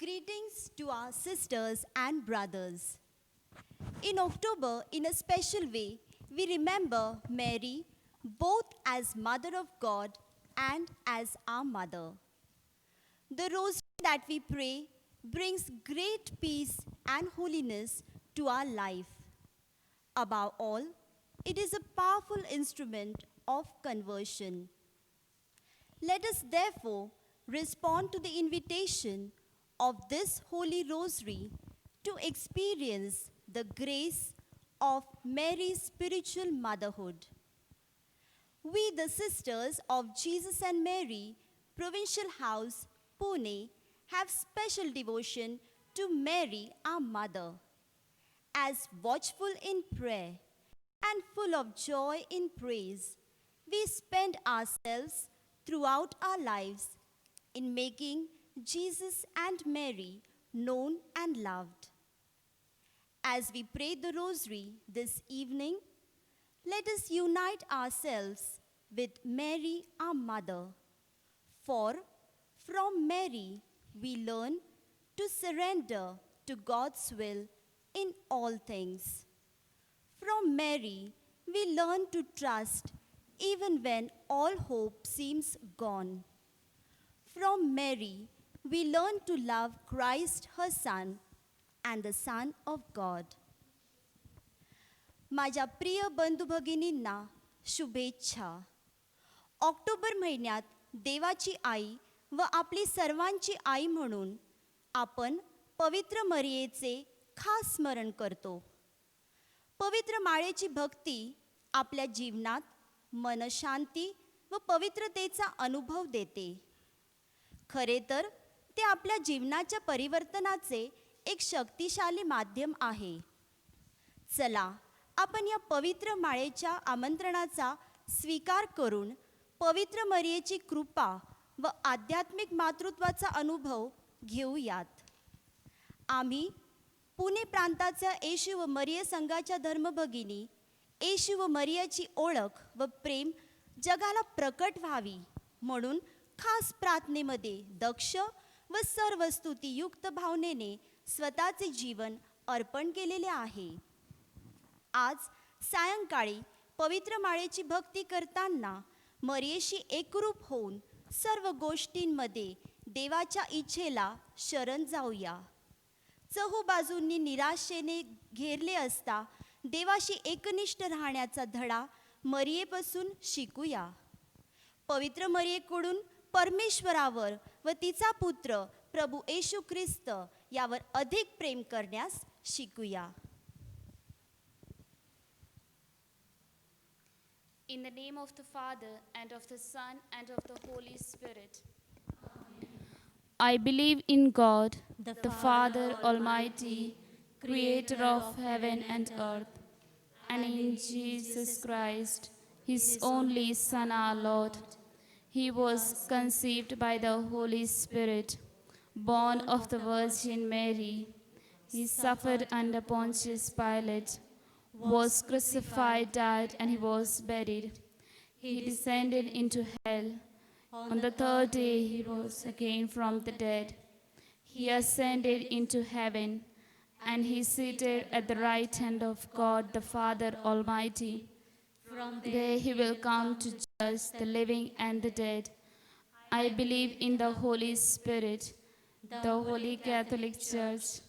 Greetings to our sisters and brothers. In October, in a special way, we remember Mary both as Mother of God and as our mother. The rosary that we pray brings great peace and holiness to our life. Above all, it is a powerful instrument of conversion. Let us therefore respond to the invitation of this Holy Rosary to experience the grace of Mary's spiritual motherhood. We, the Sisters of Jesus and Mary, Provincial House, Pune, have special devotion to Mary, our Mother. As watchful in prayer and full of joy in praise, we spend ourselves throughout our lives in making Jesus and Mary known and loved. As we pray the Rosary this evening, let us unite ourselves with Mary, our Mother. For from Mary we learn to surrender to God's will in all things. From Mary we learn to trust even when all hope seems gone. From Mary we learn to love Christ, her Son, and the Son of God. माझ्या प्रिय बंधू भगिनींना शुभेच्छा. October महिन्यात देवाची आई व आपली सर्वांची आई म्हणून आपण पवित्र मरियेचे खास स्मरण करतो. पवित्र माळेची भक्ती आपल्या जीवनात मनशांती व पवित्रतेचा अनुभव देते. खरे तर ते आपल्या जीवनाच्या परिवर्तनाचे एक शक्तिशाली माध्यम आहे. चला आपण या पवित्र माळेच्या आमंत्रणाचा स्वीकार करून पवित्र मरियेची कृपा व आध्यात्मिक मातृत्वाचा अनुभव घेऊयात. आम्ही पुणे प्रांताच्या येशू व मरिय संघाच्या धर्मभगिनी येशू व मरियाची ओळख व प्रेम जगाला प्रकट व्हावी म्हणून खास प्रार्थनेमध्ये दक्ष व सर्वस्तुतीयुक्त भावनेने स्वतःचे जीवन अर्पण केलेले आहे. आज सायंकाळी पवित्र माळेची भक्ती करताना मरियेशी एकरूप होऊन सर्व गोष्टींमध्ये देवाच्या इच्छेला शरण जाऊया. चहूबाजूंनी निराशेने घेरले असता देवाशी एकनिष्ठ राहण्याचा धडा मरियेपासून शिकूया. पवित्र मरियेकडून परमेश्वरावर व तिचा पुत्र प्रभू येशू ख्रिस्त यावर अधिक प्रेम करण्यास शिकूया. In the name of the Father, and of the Son, and of the Holy Spirit. I believe in God, the Father Almighty, creator of heaven and earth, and in Jesus Christ, his only Son, our Lord. He was conceived by the Holy Spirit, born of the Virgin Mary. He suffered under Pontius Pilate, was crucified, died, and he was buried. He descended into hell. On the third day he rose again from the dead. He ascended into heaven, and he is seated at the right hand of God the Father Almighty. From there he will come to judge the living and the dead. I believe in the Holy Spirit, the Holy Catholic Church,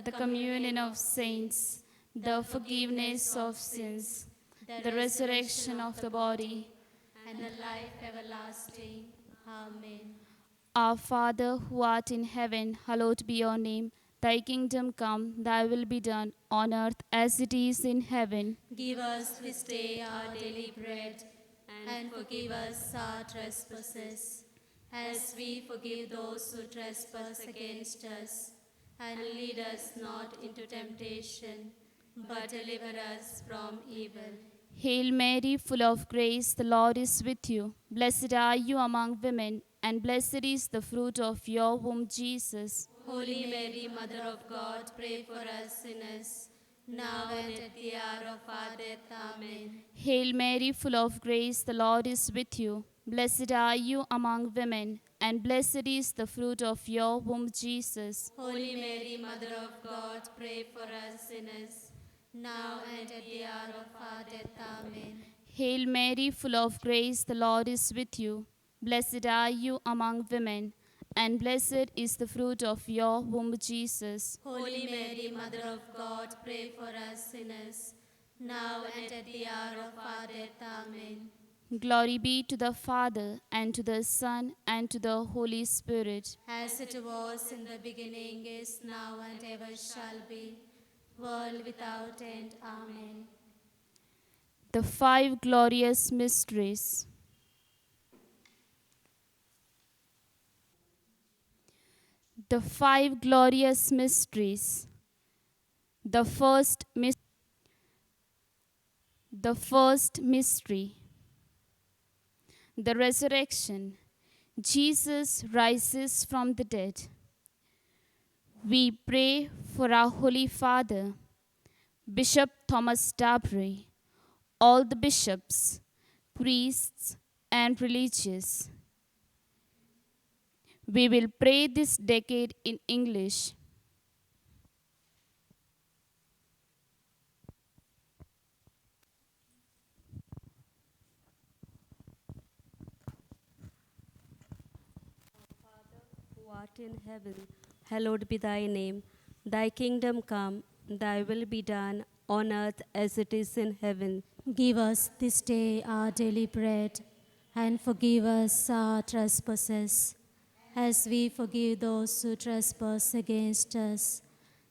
the communion of saints, the forgiveness of sins, the resurrection of the body, and the life everlasting. Amen. Our Father, who art in heaven, hallowed be your name. Thy kingdom come, thy will be done, on earth as it is in heaven. Give us this day our daily bread, and forgive us our trespasses, as we forgive those who trespass against us. And lead us not into temptation, but deliver us from evil. Hail Mary, full of grace, the Lord is with you. Blessed are you among women, and blessed is the fruit of your womb, Jesus. Holy Mary, Mother of God, pray for us sinners, now and at the hour of our death. Amen. Hail Mary, full of grace, the Lord is with you. Blessed are you among women, and blessed is the fruit of your womb, Jesus. Holy Mary, Mother of God, pray for us sinners, now and at the hour of our death. Amen. Hail Mary, full of grace, the Lord is with you. Blessed are you among women, and blessed is the fruit of your womb, Jesus. Holy Mary, Mother of God, pray for us sinners, now and at the hour of our death. Amen. Glory be to the Father, and to the Son, and to the Holy Spirit. As it was in the beginning, is now, and ever shall be, world without end. Amen. The five glorious mysteries. The five glorious mysteries. The first mystery. The resurrection. Jesus rises from the dead. We pray for our Holy Father, Bishop Thomas Darby, all the bishops, priests, and religious. We will pray this decade in English. Who art in heaven, hallowed be thy name. Thy kingdom come, thy will be done on earth as it is in heaven. Give us this day our daily bread, and forgive us our trespasses, as we forgive those who trespass against us.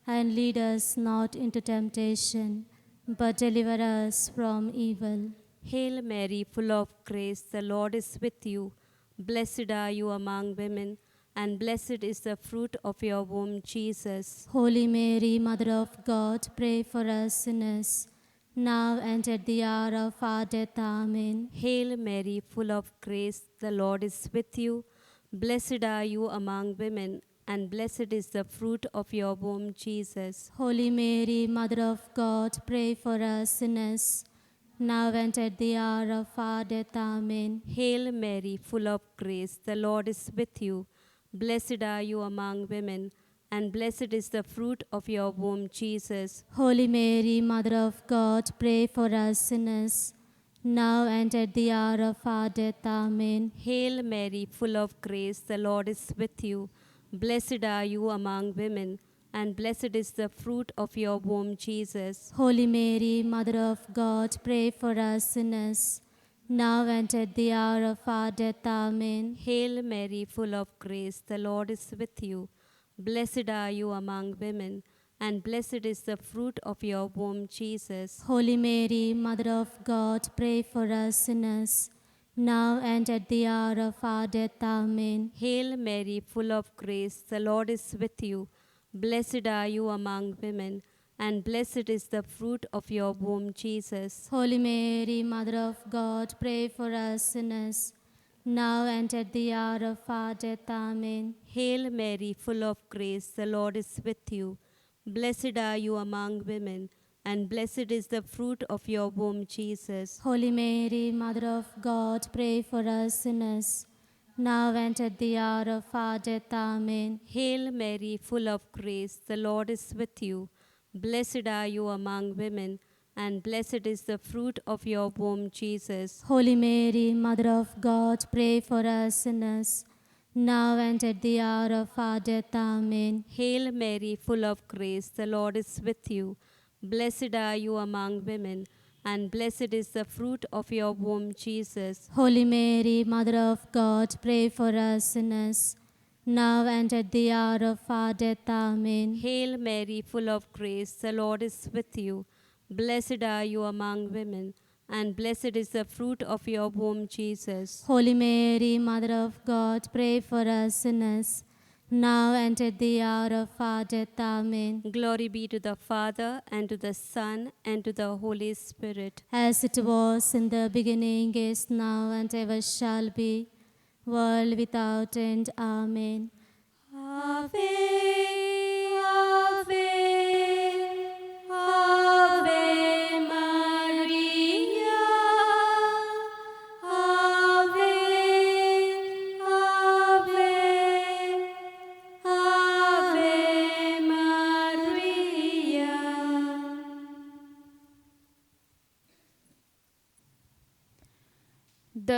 And lead us not into temptation, but deliver us from evil. Hail Mary, full of grace, the Lord is with you. Blessed are you among women, and blessed is the fruit of your womb, Jesus. Holy Mary, Mother of God, pray for us sinners, now and at the hour of our death. Amen. Hail Mary, full of grace, the Lord is with you. Blessed are you among women, and blessed is the fruit of your womb, Jesus. Holy Mary, Mother of God, pray for us sinners, now and at the hour of our death. Amen. Hail Mary, full of grace, the Lord is with you. Blessed are you among women, and blessed is the fruit of your womb, Jesus. Holy Mary, Mother of God, pray for us sinners, now and at the hour of our death. Amen. Hail Mary, full of grace, the Lord is with you. Blessed are you among women, and blessed is the fruit of your womb, Jesus. Holy Mary, Mother of God, pray for us sinners, now and at the hour of our death. Amen. Hail Mary, full of grace, the Lord is with you. Blessed are you among women, and blessed is the fruit of your womb, Jesus. Holy Mary, Mother of God, pray for us sinners, now and at the hour of our death. Amen. Hail Mary, full of grace, the Lord is with you. Blessed are you among women, and blessed is the fruit of your womb, Jesus. Holy Mary, Mother of God, pray for us sinners, now and at the hour of our death. Amen. Hail Mary, full of grace, the Lord is with you. Blessed are you among women, and blessed is the fruit of your womb, Jesus. Holy Mary, Mother of God, pray for us sinners, now and at the hour of our death. Amen. Hail Mary, full of grace, the Lord is with you. Blessed are you among women, and blessed is the fruit of your womb, Jesus. Holy Mary, Mother of God, pray for us sinners, now and at the hour of our death. Amen. Hail Mary, full of grace, the Lord is with you. Blessed are you among women, and blessed is the fruit of your womb, Jesus. Holy Mary, Mother of God, pray for us sinners, now and at the hour of our death. Amen. Hail Mary, full of grace, the Lord is with you. Blessed are you among women, and blessed is the fruit of your womb, Jesus. Holy Mary, Mother of God, pray for us sinners, now and at the hour of our death. Amen. Glory be to the Father, and to the Son, and to the Holy Spirit. As it was in the beginning, is now, and ever shall be, world without end. Amen. Ave, Ave, Ave Maria. Ave, Ave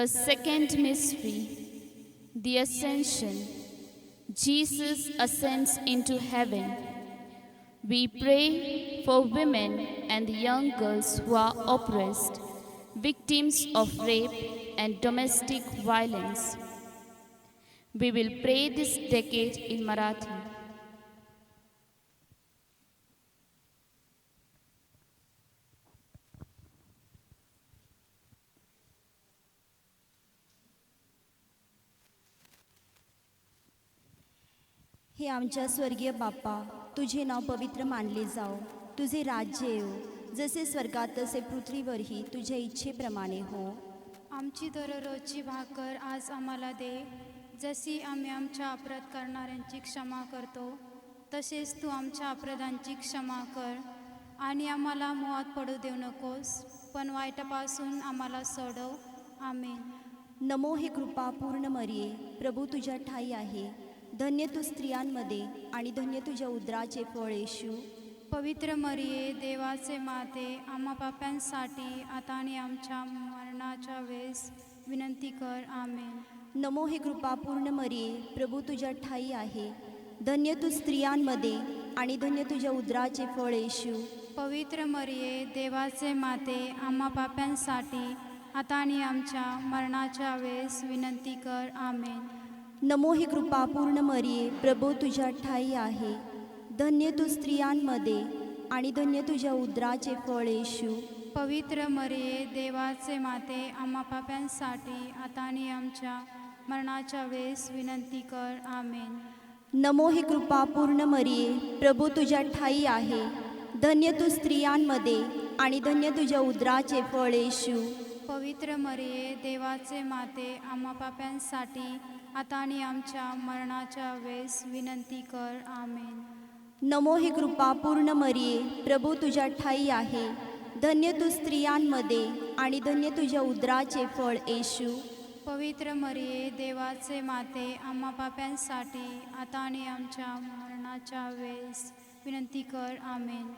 The second mystery, the Ascension. Jesus ascends into heaven. We pray for women and young girls who are oppressed, victims of rape and domestic violence. We will pray this decade in Marathi. हे आमच्या स्वर्गीय बाप्पा, तुझे नाव पवित्र मानले जाओ, तुझे राज्य येऊ, जसे स्वर्गात तसे पृथ्वीवरही तुझ्या इच्छेप्रमाणे हो. आमची दररोजची भाकर आज आम्हाला दे, जशी आम्ही आमच्या अपराध करणाऱ्यांची क्षमा करतो, तसेच तू आमच्या अपराधांची क्षमा कर. आणि आम्हाला मोहात पडू देऊ नकोस, पण वाईटापासून आम्हाला सोडव. आमेन. नमो हे कृपा पूर्ण मरिये, प्रभू तुझ्या ठाई आहे. धन्य तू स्त्रियांमध्ये आणि धन्य तुझ्या उदराचे फळ येशू. पवित्र मरिये, देवाचे माते, आम्हा पाप्यांसाठी आता आणि आमच्या मरणाच्या वेळेस विनंती कर. आमेन. नमो हे कृपा पूर्ण मरिये, प्रभू तुझ्या ठाई आहे. धन्य तू स्त्रियांमध्ये आणि धन्य तुझ्या उदराचे फळ येशू. पवित्र मरिये, देवाचे माते, आम्हा पाप्यांसाठी आता आणि आमच्या मरणाच्या वेळेस विनंती कर. आमेन. नमो हे कृपा पूर्ण मरिये, प्रभू तुझ्या ठाई आहे. धन्य तू स्त्रियांमध्ये आणि धन्य तुझ्या उदराचे फळ येशू. पवित्र मरिये, देवाचे माते, आम्हा पाप्यांसाठी आता आणि आमच्या मरणाच्या वेळेस विनंती कर. आमेन. नमो हे कृपा पूर्ण मरिये, प्रभू तुझ्या ठाई आहे. धन्य तू स्त्रियांमध्ये आणि धन्य तुझ्या उदराचे फळ येशू. पवित्र मरिये, देवाचे माते, आम्हा पाप्यांसाठी आता आणि आमच्या मरणाच्या वेळेस विनंती कर. आमेन. नमो हे कृपा पूर्ण मरिये, प्रभू तुझ्या ठाई आहे. धन्य तू स्त्रियांमध्ये आणि धन्य तुझ्या उदराचे फळ येशू. पवित्र मरिये, देवाचे माते, आम्हा पाप्यांसाठी आता आणि आमच्या मरणाच्या वेळेस विनंती कर. आमेन.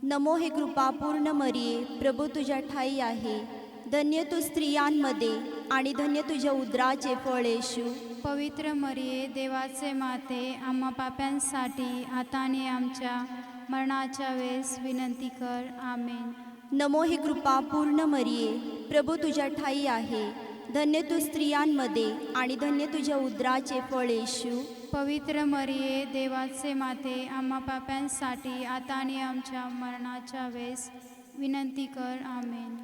नमो हे कृपा पूर्ण मरिये, प्रभू तुझ्या ठाई आहे. धन्य तू स्त्रियांमध्ये आणि धन्य तुझ्या उदराचे फळ येशू. पवित्र मरिये, देवाचे माते, आम्हा पाप्यांसाठी आता आणि आमच्या मरणाच्या वेळेस विनंती कर. आमेन. नमो हे कृपा पूर्ण मरिये, प्रभू तुझ्या ठाई आहे. धन्य तू स्त्रियांमध्ये आणि धन्य तुझ्या उदराचे फळ येशू. पवित्र मरिये, देवाचे माते, आम्हा पाप्यांसाठी आता आणि आमच्या मरणाच्या वेळेस विनंती कर. आमेन.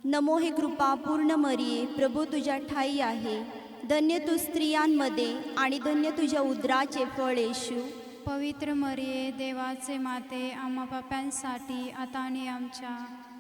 नमो हे कृपा पूर्ण मरिये, प्रभू तुझ्या ठाई आहे. धन्य तू स्त्रियांमध्ये आणि धन्य तुझ्या उदराचे फळ येशू. पवित्र मरिये, देवाचे माते, आम्हा पाप्यांसाठी आता आणि आमच्या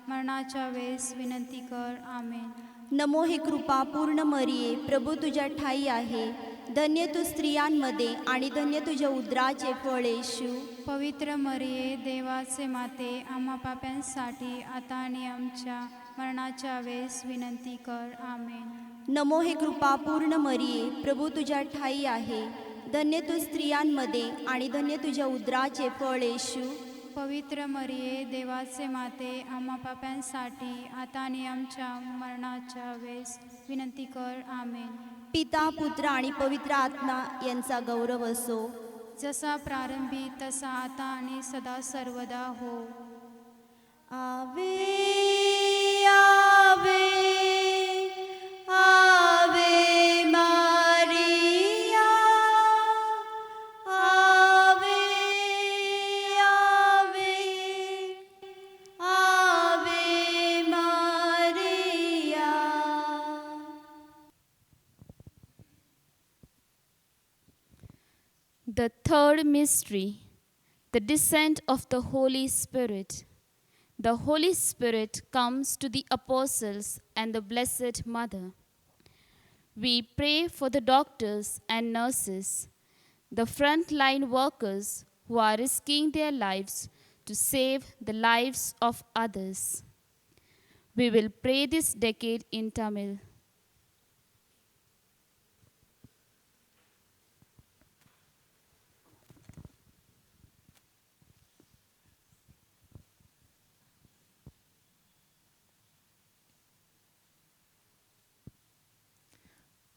मरणाच्या वेळेस विनंती कर. आमेन. नमो हे कृपा पूर्ण मरिये, प्रभू तुझ्या ठाई आहे. धन्य तू स्त्रियांमध्ये आणि धन्य तुझ्या उदराचे फळ येशू. पवित्र मरिये, देवाचे माते, आम्हा पाप्यांसाठी आता आणि आमच्या मरणाच्या वेळेस विनंती कर. आमेन. नमो हे कृपा पूर्ण मरिये, प्रभू तुझ्या ठाई आहे. धन्य तू स्त्रियांमध्ये आणि धन्य तुझ्या उदराचे फळ येशू. पवित्र मरिये, देवाचे माते, आम्हा पाप्यांसाठी आता आणि आमच्या मरणाच्या वेळेस विनंती कर. आमेन. पिता, पुत्र आणि पवित्र आत्मा यांचा गौरव असो, जसा प्रारंभी तसा आता आणि सदा सर्वदा हो. आवे आवे आवे मारिया, आवे आवे आवे Maria. The third mystery, the descent of the Holy Spirit. The Holy Spirit comes to the apostles and the Blessed Mother. We pray for the doctors and nurses, the frontline workers who are risking their lives to save the lives of others. We will pray this decade in Tamil.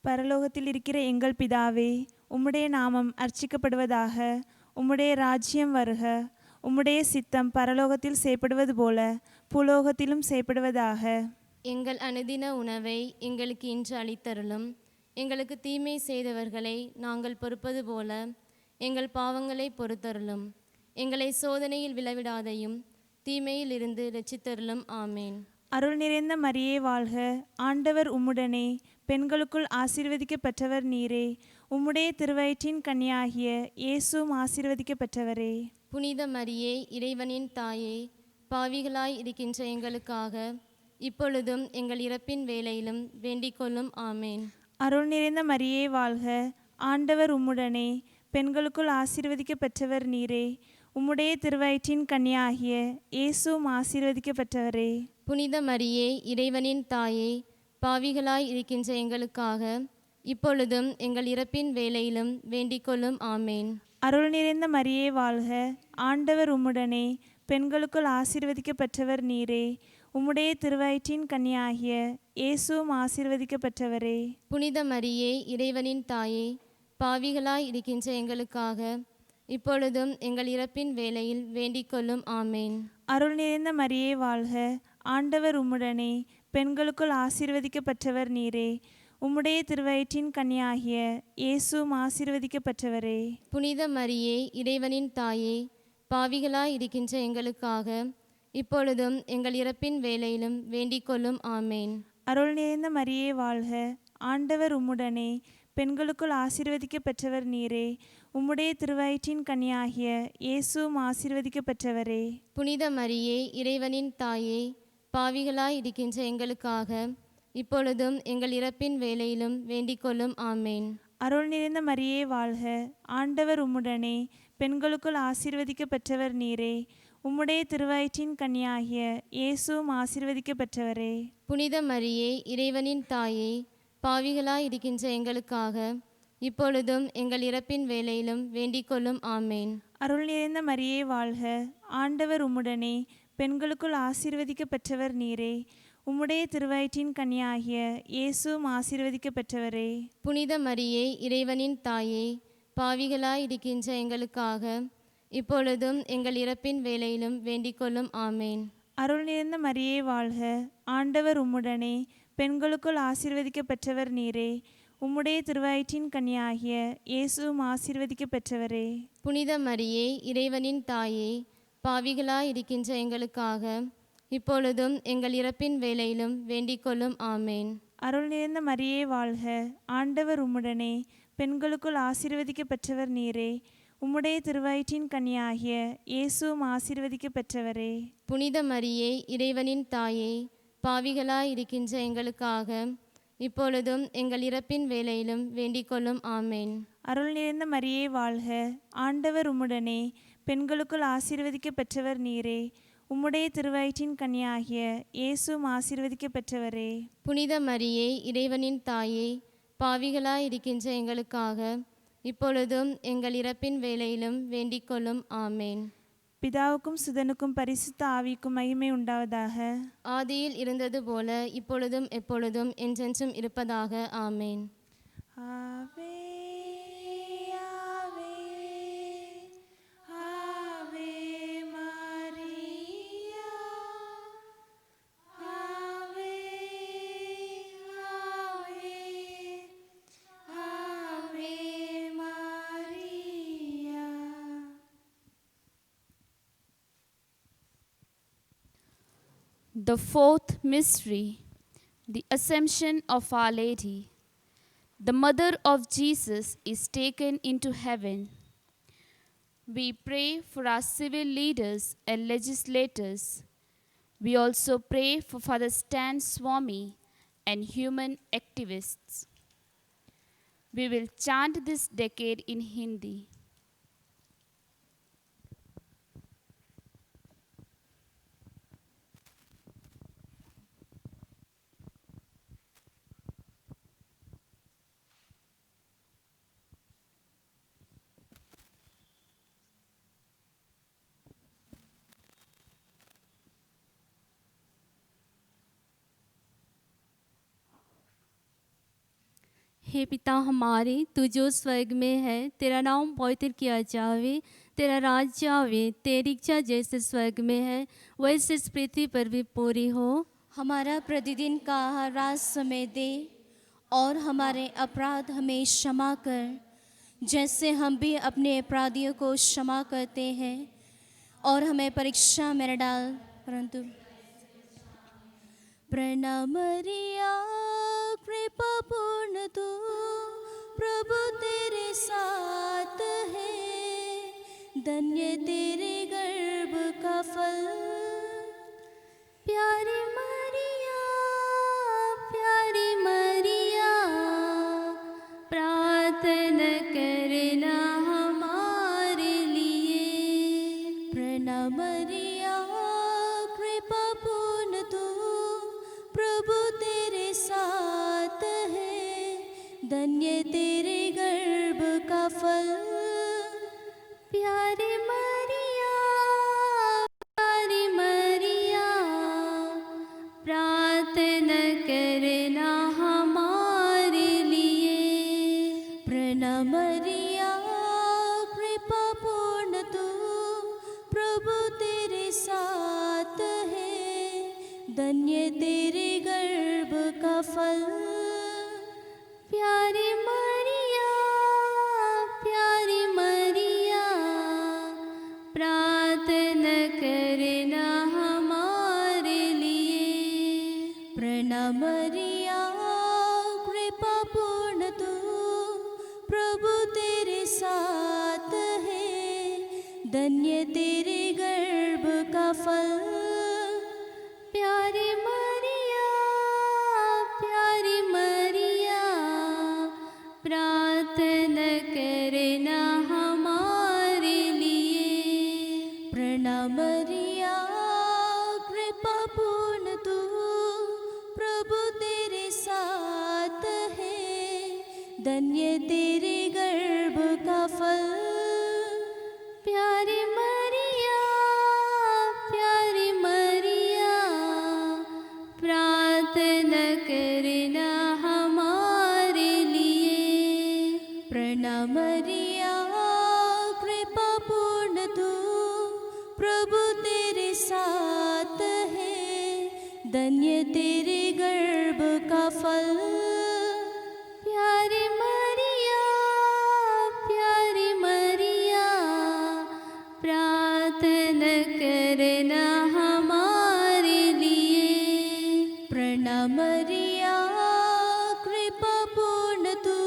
பரலோகத்தில் இருக்கிற எங்கள் பிதாவே, உம்முடைய நாமம் அர்ச்சிக்கப்படுவதாக. உம்முடைய ராஜ்யம் வருக. உம்முடைய சித்தம் பரலோகத்தில் செய்யப்படுவது போல பூலோகத்திலும் செய்யப்படுவதாக. எங்கள் அனுதின உணவை எங்களுக்கு இன்று அளித்தருளும். எங்களுக்கு தீமை செய்தவர்களை நாங்கள் பொறுப்பது போல எங்கள் பாவங்களை பொறுத்தருளும். எங்களை சோதனையில் விழவிடாதையும் தீமையில் இருந்து இரட்சித்தருளும். ஆமேன். அருள் நிறைந்த மரியே வாழ்க. ஆண்டவர் உம்முடனே, பெண்களுக்குள் ஆசீர்வதிக்கப்பட்டவர் நீரே. உம்முடைய திருவயிற்றின் கன்னியாகிய இயேசுவும் ஆசீர்வதிக்கப்பட்டவரே. புனித மரியே, இறைவனின் தாயே, பாவிகளாய் இருக்கின்ற எங்களுக்காக இப்பொழுதும் எங்கள் இறப்பின் வேளையிலும் வேண்டிக்கொள்ளும். ஆமேன். அருள் நிறைந்த மரியே வாழ்க. ஆண்டவர் உம்முடனே, பெண்களுக்குள் ஆசீர்வதிக்கப்பட்டவர் நீரே. உம்முடைய திருவயிற்றின் கன்னியாகிய இயேசுவும் ஆசீர்வதிக்கப்பட்டவரே. புனித மரியே, இறைவனின் தாயே, பாவிகளாய் இருக்கின்ற எங்களுக்காக இப்பொழுதும் எங்கள் இறப்பின் வேளையிலும் வேண்டிக்கொள்ளும். ஆமேன். அருள் நிறைந்த மரியே வாழ்க. ஆண்டவர் உம்முடனே, பெண்களுக்குள் ஆசீர்வதிக்கப்பட்டவர் நீரே. உம்முடைய திருவயிற்றின் கன்னியாகிய இயேசுவும் ஆசீர்வதிக்கப்பட்டவரே. புனித மரியே, இறைவனின் தாயே, பாவிகளாய் இருக்கின்ற எங்களுக்காக இப்பொழுதும் எங்கள் இறப்பின் வேளையில் வேண்டிக்கொள்ளும். ஆமேன். அருள் நிறைந்த மரியே வாழ்க. ஆண்டவர் உம்முடனே, பெண்களுக்குள் ஆசீர்வதிக்கப்பட்டவர் நீரே. உம்முடைய திருவயிற்றின் கன்னியாகிய இயேசுவும் ஆசீர்வதிக்கப்பட்டவரே. புனித மரியே, இறைவனின் தாயே, பாவிகளாய் இருக்கின்ற எங்களுக்காக இப்பொழுதும் எங்கள் இறப்பின் வேளையிலும் வேண்டிக்கொள்ளும். ஆமேன். அருள் நிறைந்த மரியே வாழ்க. ஆண்டவர் உம்முடனே, பெண்களுக்குள் ஆசீர்வதிக்கப்பட்டவர் நீரே. உம்முடைய திருவயிற்றின் கன்னியாகிய இயேசுவும் ஆசீர்வதிக்கப்பட்டவரே. புனித மரியே, இறைவனின் தாயே, பாவிகளாய் இருக்கின்ற எங்களுக்காக இப்பொழுதும் எங்கள் இறப்பின் வேளையிலும் வேண்டிக்கொள்ளும். ஆமேன். அருள் நிறைந்த மரியே வாழ்க. ஆண்டவர் உம்முடனே, பெண்களுக்குள் ஆசீர்வதிக்கப்பட்டவர் நீரே. உம்முடைய திருவயிற்றின் கன்னியாகிய இயேசுவும் ஆசீர்வதிக்கப்பட்டவரே. புனித மரியே, இறைவனின் தாயே, பாவிகளாய் இருக்கின்ற எங்களுக்காக இப்பொழுதும் எங்கள் இறப்பின் வேளையிலும் வேண்டிக்கொள்ளும். ஆமேன். அருள் நிறைந்த மரியே வாழ்க. ஆண்டவர் உம்முடனே, பெண்களுக்குள் ஆசீர்வதிக்கப்பட்டவர் நீரே. உம்முடைய திருவயிற்றின் கன்னியாகிய இயேசுவும் ஆசீர்வதிக்கப்பட்டவரே. புனித மரியே, இறைவனின் தாயே, பாவிகளாய் இருக்கின்ற எங்களுக்காக இப்பொழுதும் எங்கள் இறப்பின் வேளையிலும் வேண்டிக்கொள்ளும். ஆமேன். அருள் நிறைந்த மரியே வாழ்க. ஆண்டவர் உம்முடனே, பெண்களுக்குள் ஆசீர்வதிக்கப்பட்டவர் நீரே. உம்முடைய திருவயிற்றின் கன்னியாகிய இயேசுவும் ஆசீர்வதிக்கப்பட்டவரே. புனித மரியே, இறைவனின் தாயே, பாவிகளாய் இருக்கின்ற எங்களுக்காக இப்பொழுதும் எங்கள் இறப்பின் வேளையிலும் வேண்டிக்கொள்ளும். ஆமேன். அருள் நிறைந்த மரியே வாழ்க. ஆண்டவர் உம்முடனே, பெண்களுக்குள் ஆசீர்வதிக்கப்பட்டவர் நீரே. உம்முடைய திருவயிற்றின் கன்னியாகிய இயேசுவும் ஆசீர்வதிக்கப்பட்டவரே. புனித மரியே, இறைவனின் தாயே, பாவிகளாய் இருக்கின்ற எங்களுக்காக இப்பொழுதும் எங்கள் இறப்பின் வேளையிலும் வேண்டிக்கொள்ளும். ஆமேன். அருள் நிறைந்த மரியே வாழ்க. ஆண்டவர் உம்முடனே, பெண்களுக்குள் ஆசீர்வதிக்கப்பட்டவர் நீரே. உம்முடைய திருவயிற்றின் கன்னியாகிய இயேசுவும் ஆசீர்வதிக்கப்பட்டவரே. புனித மரியே, இறைவனின் தாயே, பாவிகளாய் இருக்கின்ற எங்களுக்காக இப்பொழுதும் எங்கள் இறப்பின் வேளையிலும் வேண்டிக்கொள்ளும். ஆமேன். பிதாவுக்கும் சுதனுக்கும் பரிசுத்த ஆவிக்கும் மகிமை உண்டாவதாக. ஆதியில் இருந்தது போல இப்பொழுதும் எப்பொழுதும் என்றென்றும் இருப்பதாக. ஆமேன். ஆவே ஆவே ஆவே மரியா. ஆவே ஆவே ஆவே Maria. The fourth mystery, the Assumption of Our Lady. The mother of Jesus is taken into heaven. We pray for our civil leaders and legislators. We also pray for Father Stan Swami and human activists. We will chant this decade in Hindi. हे पिता हमारे, तू जो स्वर्ग में है, तेरा नाम पवित्र किया जावे, तेरा राज्य आवे, तेरी इच्छा जैसे स्वर्ग में है वैसे इस पृथ्वी पर भी पूरी हो। हमारा प्रतिदिन का आहार आज समय दे, और हमारे अपराध हमें क्षमा कर, जैसे हम भी अपने अपराधियों को क्षमा करते हैं, और हमें परीक्षा में न डाल, परंतु प्रणाम मरिया कृपा पूर्ण तू, प्रभु तेरे साथ है, धन्य तेरे गर्भ का फल। प्यारी मरिया, प्यारी मरिया, प्रार्थना करना हमारे लिए। प्रणाम मरिया कृपा पूर्ण तू, प्रभु तेरे साथ है, धन्य तेरे गर्भ का फल। प्यारी मरिया, प्यारी मरिया, प्रार्थना करना हमारे लिए। प्रणाम मरिया कृपा पूर्ण तू, प्रभु तेरे साथ है, धन्य तेरे गर्भ का फल। प्यारी मरिया, प्यारी मरिया, प्रार्थना करना हमारे लिए। प्रणाम मरिया कृपा पूर्ण तू, प्रभु तेरे साथ है, धन्य तेरे गर्भ का फल। प्यारी मरिया, प्यारी मरिया, प्रार्थना करना हमारे लिए। प्रणाम मरिया कृपा पूर्ण तू, प्रभु तेरे साथ है, धन्य तेरे गर्भ का फल। प्यारी मरिया, प्यारी मरिया, प्रार्थना करना हमारे लिए। प्रणाम मरिया कृपा पूर्ण तू, प्रभु तेरे साथ है, धन्य तेरे गर्भ का फल। प्यारी मरिया, प्यारी मरिया, प्रार्थना करना हमारे लिए। प्रणाम मरिया कृपा पूर्ण तू,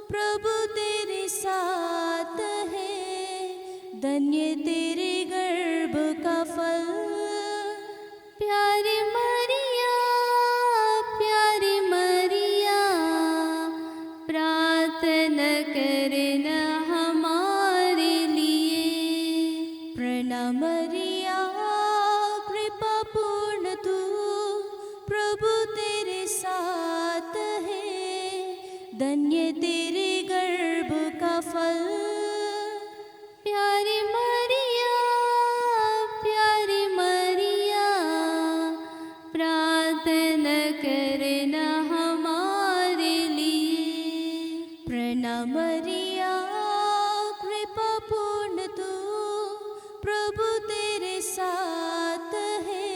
प्रभु तेरे साथ है, धन्य तेरे गर्भ का फल। प्यारी मरिया, प्यारी मरिया, प्रार्थना करना हमारे लिए। प्रणाम मरिया कृपा पूर्ण तू, प्रभु तेरे साथ है, धन्य तेरे गर्भ का फल। प्यारी मरिया, प्यारी मरिया, प्रार्थना करना हमारे लिए। प्रणाम मरिया कृपा पूर्ण तू, प्रभु तेरे साथ है,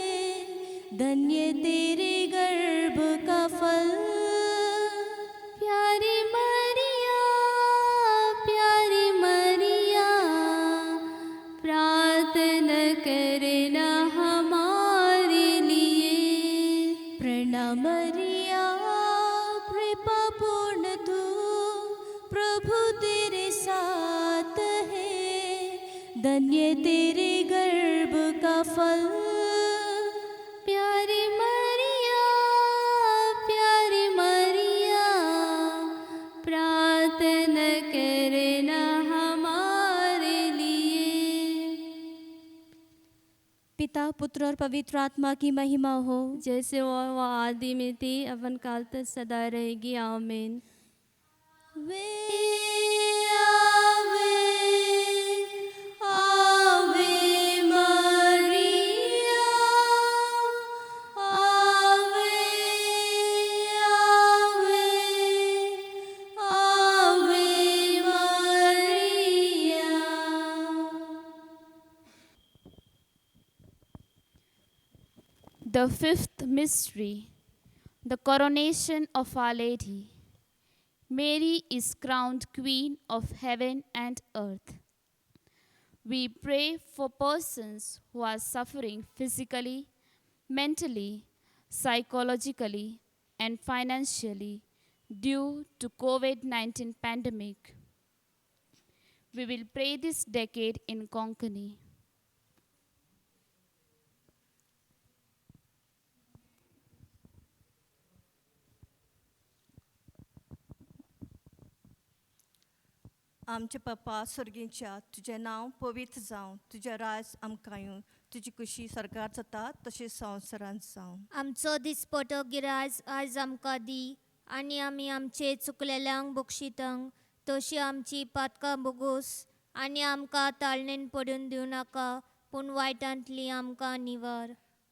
धन्य तेरे गर्भ का फल। प्यारी मरिया, प्यारी मरिया, प्रार्थना करना हमारे लिए। प्रणाम मरिया कृपा पूर्ण तू, प्रभु तेरे साथ है, धन्य तेरे गर्भ का फल। प्यारी मरिया, प्यारी मरिया, प्रार्थना करना हमारे लिए। पिता, पुत्र और पवित्र आत्मा की महिमा हो, जैसे वो आदि में थी, अवन काल तक सदा रहेगी। आमीन। वे आवे, आवे मरिया, आवे, आवे The fifth mystery, the coronation of Our Lady. Mary is crowned Queen of heaven and earth. We pray for persons who are suffering physically, mentally, psychologically, and financially due to COVID-19 pandemic. We will pray this decade in Konkani. आमचे पप्पा स्वर्गींच्या तुझें नांव पवित्र जावं, तुझें राज आमकां येवं, तुजी कुशी सरकार जाता तशें संवसारांत जावं. आमचो दिसपटो गिरायज आयज आमकां दी आनी आमी आमचे चुकलेल्यांक बक्षितांक तशी आमची पातकां बोगोस आनी आमकां ताळणेन पडून दिवं नाका पूण वायटांतली आमकां निवार.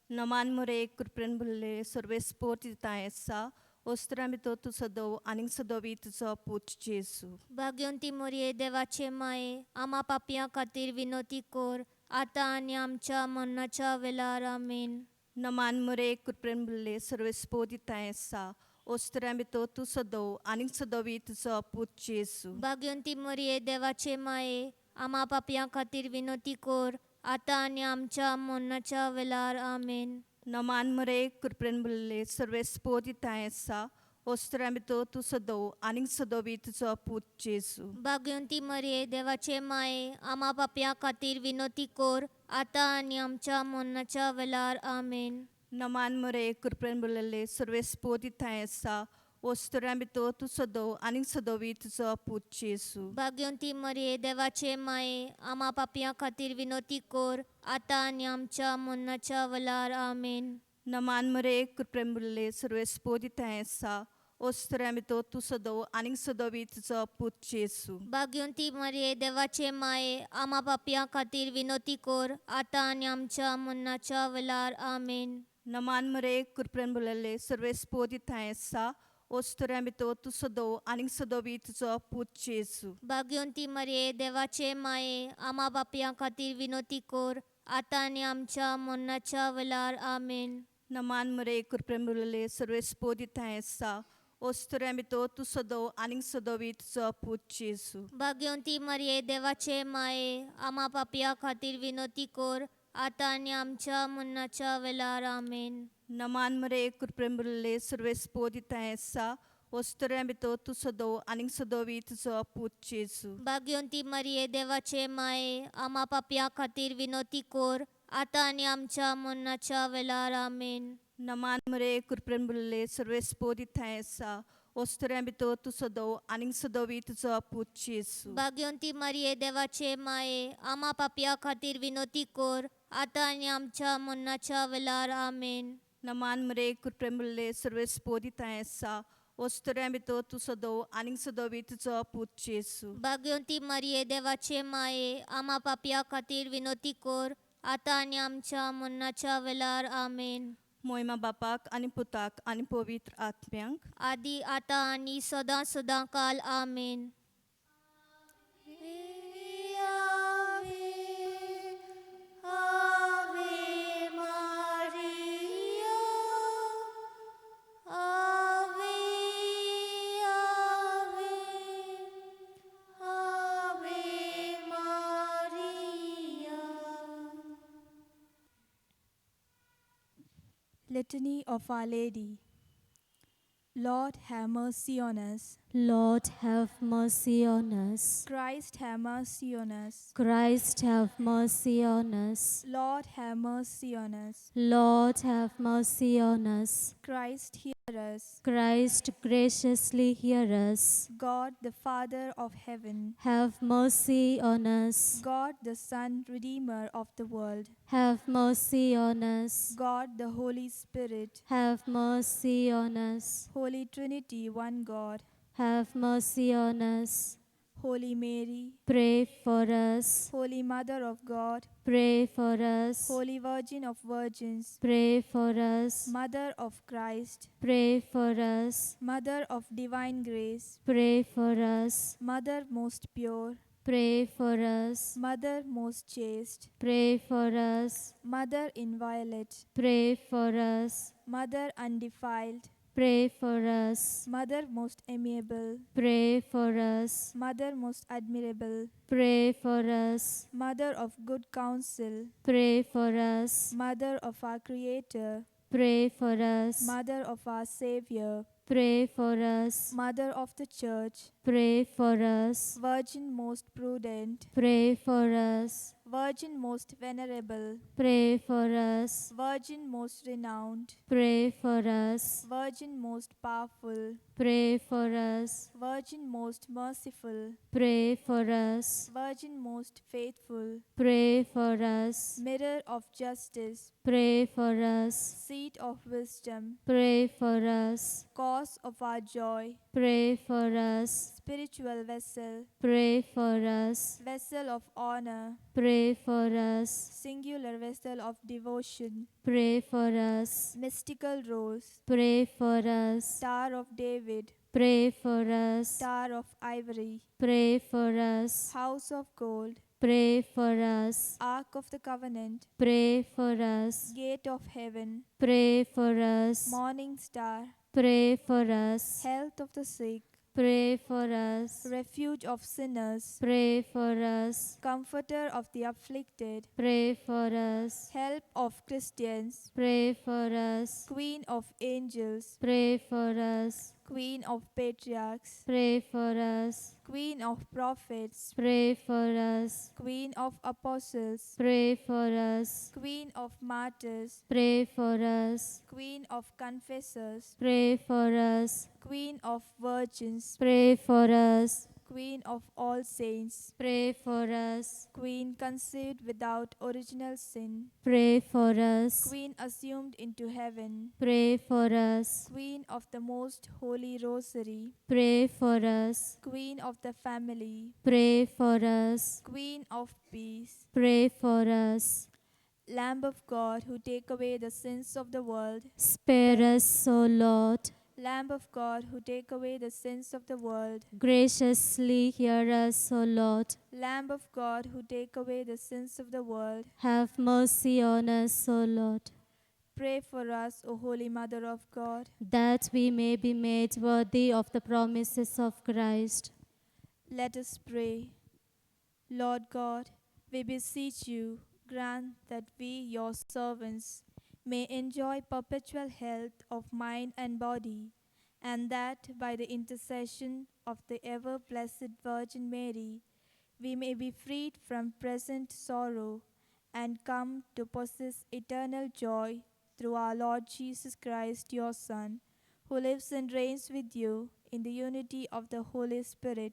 नमान मोरे कृपेन भरले सर्वेस पोट दिताय आसा ओस्त्रा भितर तूं सदव आनीक सदवी तुजो पूत जेजू. भाग्यवंती मोरये देवाचे माये आमा पापयां खातीर विनोती कोर आतां आनी आमच्या मरणाच्या वेळार आमेन. नमान मोरे कृपेन भरले सर्वेस पोट दिताय आसा ओस्त्रा भितर तूं सदव आनीक सदवी तुजो पूत जेजू. भाग्यवंती मोरये देवाचे माये आमा पापयां खातीर विनोती कोर आतां आनी आमच्या मरणाच्या वेळार आमेन. नमान मोरे कृपेन भरले सर्वेस पोट दिताय आसा ओस्त्रा भितर तूं सदव आनीक सदवी तुजो पूत जेजू. भाग्यवंती मरिये देवाचे माये आमा पापयां खातीर विनोती कोर आतां आनी आमच्या मरणाच्या वेळार आमेन. नमान मोरे कृपेन भरलेले सर्वेस पोट दिताय आसा ओस्त्रा भितर तूं सदव आनीक सदवी तुजो पूत जेजू. भाग्यवंती मरिये देवाचे माये आमा पापयां खातीर विनोती कोर आतां आनी आमच्या मरणाच्या वेळार आमेन. नमान मोरे कृपेन भरले सर्वेस पोट दिताय आसा ओस्त्रा भितर तूं सदव आनीक सदवी तुजो पूत जेजू. भाग्यवंती मरिये देवाचे माये आमा पापयां खातीर विनोती कोर आतां आनी आमच्या मरणाच्या वेळार आमेन. नमान मोरे कृपेन भरलेले सर्वेस पोट दिताय आसा ओस्त्रा भितर तूं सदव आनीक सदवी तुजो पूत जेजू. भाग्यवंती मरिये देवाचे माये आमा पापयां खातीर विनोती कोर आतां आनी आमच्या मरणाच्या वेळार आमेन. नमान मोरे कृपेन भरलेले सर्वेस पोट दिताय आसा ओस्त्रा भितर तूं सदव आनीक सदवी तुजो पूत जेजू. भाग्यवंती मरिये देवाचे माये आमा पापयां खातीर विनोती कोर आतां आनी आमच्या मरणाच्या वेळार आमेन. नमान मोरे कृपेन भरलेले सर्वेस पोट दिताय आसा ओस्त्रा भितर तूं सदव आनीक सदवी तुजो पूत जेजू. भाग्यवंती मरिये देवाचे माये आमा पापयां खातीर विनोती कोर आतां आनी आमच्या मरणाच्या वेळार आमेन. नमान मोरे कृपेन भरलेले सर्वेस पोट दिताय आसा ओस्त्रा भितर तूं सदव आनीक सदवी तुजो पूत जेजू. भाग्यवंती मरिये देवाचे माये आमा पापयां खातीर विनोती कोर आतां आनी आमच्या मरणाच्या वेळार आमेन. नमान मोरे कृपेन भरलेले सर्वेस पोट दिताय आसा ओस्त्रा भितर तूं सदव आनीक सदवी तुजो पूत जेजू. भाग्यवंती मरिये देवाचे माये आमा पापयां खातीर विनोती कोर आतां आनी आमच्या मरणाच्या वेळार आमेन. मोहिमा बापाक आनी पुताक आनी पवित्र आत्म्यांक आदी आतां आनी सदां सदां काल आमेन. Litany of Our Lady. Lord, have mercy on us. Lord, have mercy on us. Christ, have mercy on us. Christ, have mercy on us. Lord, have mercy on us. Lord, have mercy on us. Christ, hear us. Christ, graciously hear us. God, the Father of heaven. Have mercy on us. God, the Son, Redeemer of the world. Have mercy on us. God, the Holy Spirit. Have mercy on us. Holy Trinity, one God. Have mercy on us. Holy Mary. Pray for us. Holy Mother of God. Pray for us. Holy Virgin of Virgins. Pray for us. Mother of Christ. Pray for us. Mother of divine grace. Pray for us. Mother most pure. pray for us. Mother most chaste, Pray for us. Mother inviolate, Pray for us. Mother undefiled, Pray for us. Mother most amiable, Pray for us. Mother most admirable, Pray for us. Mother of good counsel, Pray for us. Mother of our Creator, Pray for us. Mother of our Savior, Pray for us. Mother of the Church, Pray for us. Virgin most prudent, Pray for us. Virgin most venerable, Pray for us. Virgin most renowned, Pray for us. Virgin most powerful, Pray for us. Virgin most merciful, Pray for us. Virgin most faithful, Pray for us. Mirror of justice, Pray for us. Seat of wisdom, Pray for us. Cause of our joy, Pray for us. Spiritual vessel, Pray for us. Vessel of honor, Pray for us. Singular vessel of devotion, Pray for us. Mystical rose, Pray for us. Star of David, Pray for us. Star of ivory, Pray for us. House of gold, Pray for us. Ark of the covenant, Pray for us. Gate of heaven, Pray for us. Morning star, Pray for us. Health of the sick, Pray for us. Refuge of sinners, Pray for us. Comforter of the afflicted, Pray for us. Help of Christians, Pray for us. Queen of angels, Pray for us. Queen of patriarchs, Pray for us. Queen of prophets, Pray for us. Queen of apostles, Pray for us. Queen of martyrs, Pray for us. Queen of confessors, Pray for us. Queen of virgins, Pray for us. Queen of all saints, Pray for us. Queen conceived without original sin, Pray for us. Queen assumed into heaven, Pray for us. Queen of the most holy rosary, Pray for us. Queen of the family, Pray for us. Queen of peace, Pray for us. Lamb of God who take away the sins of the world, Spare us, O Lord. Lamb of God who take away the sins of the world, Graciously hear us, O Lord. Lamb of God who take away the sins of the world, Have mercy on us, O Lord, pray for us, O Holy Mother of God. that we may be made worthy of the promises of Christ. Let us pray. Lord God, we beseech you, grant that we, your servants, may enjoy perpetual health of mind and body, and that by the intercession of the ever-blessed Virgin Mary, we may be freed from present sorrow and come to possess eternal joy through our Lord Jesus Christ, your Son, who lives and reigns with you in the unity of the Holy Spirit,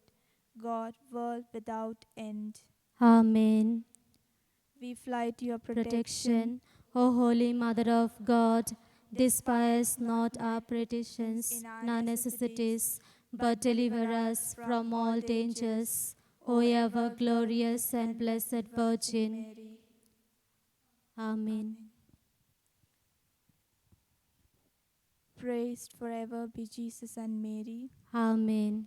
God, world without end. Amen. We fly to your protection. Protection, O Holy Mother of God, despise not our petitions In our and our necessities, but deliver us from all dangers, O ever glorious and blessed Virgin. Mary. Amen. Praised forever be Jesus and Mary. Amen.